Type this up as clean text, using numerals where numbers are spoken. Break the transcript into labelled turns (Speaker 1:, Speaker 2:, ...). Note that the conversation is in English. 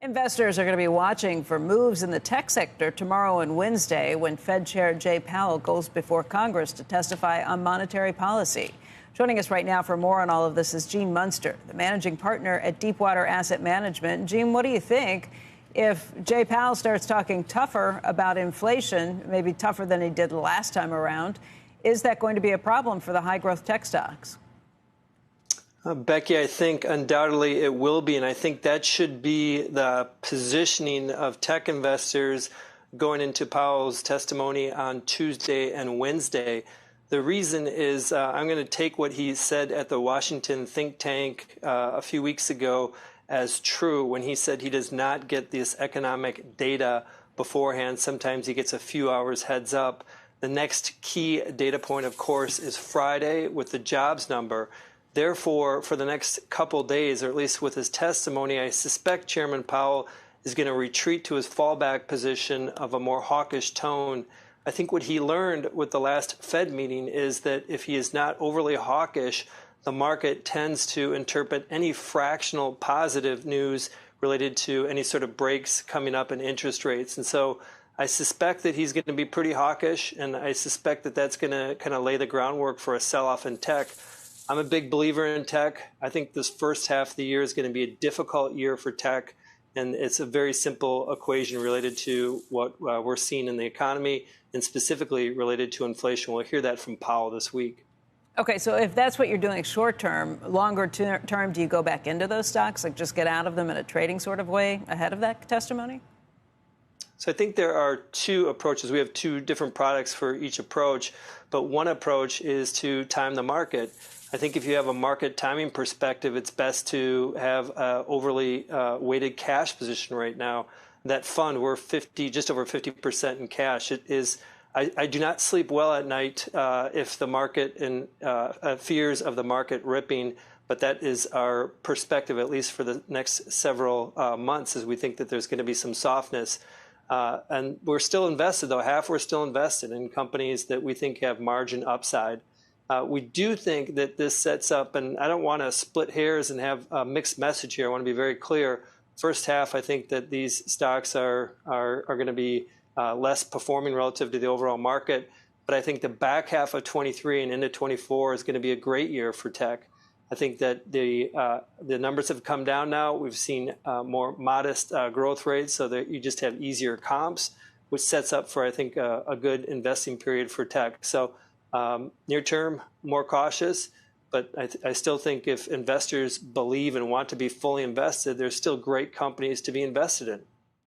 Speaker 1: Investors are going to be watching for moves in the tech sector tomorrow and Wednesday when Fed Chair Jay Powell goes before Congress to testify on monetary policy. Joining us right now for more on all of this is Gene Munster, the managing partner at Deepwater Asset Management. Gene, what do you think if Jay Powell starts talking tougher about inflation, maybe tougher than he did last time around? Is that going to be a problem for the high-growth tech stocks?
Speaker 2: Becky, I think undoubtedly it will be, and I think that should be the positioning of tech investors going into Powell's testimony on Tuesday and Wednesday. The reason is I'm going to take what he said at the Washington think tank a few weeks ago as true when he said he does not get this economic data beforehand. Sometimes he gets a few hours heads up. The next key data point, of course, is Friday with the jobs number. Therefore, for the next couple days, or at least with his testimony, I suspect Chairman Powell is going to retreat to his fallback position of a more hawkish tone. I think what he learned with the last Fed meeting is that if he is not overly hawkish, the market tends to interpret any fractional positive news related to any sort of breaks coming up in interest rates. And so I suspect that he's going to be pretty hawkish, and I suspect that that's going to kind of lay the groundwork for a sell-off in tech. I'm a big believer in tech. I think this first half of the year is going to be a difficult year for tech, and it's a very simple equation related to what we're seeing in the economy and specifically related to inflation. We'll hear that from Powell this week.
Speaker 1: Okay, so if that's what you're doing short term, longer term, do you go back into those stocks, like just get out of them in a trading sort of way ahead of that testimony?
Speaker 2: So I think there are two approaches. We have two different products for each approach, but one approach is to time the market. I think if you have a market timing perspective, it's best to have an overly weighted cash position right now. That fund, we're just over 50% in cash. It is. I do not sleep well at night if the market and fears of the market ripping, but that is our perspective, at least for the next several months, as we think that there's going to be some softness. And we're still invested, though. Half we're still invested in companies that we think have margin upside. We do think that this sets up, and I don't want to split hairs and have a mixed message here. I want to be very clear. First half, I think that these stocks are going to be less performing relative to the overall market. But I think the back half of 23 and into 24 is going to be a great year for tech. I think that the numbers have come down now. We've seen more modest growth rates so that you just have easier comps, which sets up for, I think, a good investing period for tech. So near term, more cautious. But I still think if investors believe and want to be fully invested, there's still great companies to be invested in.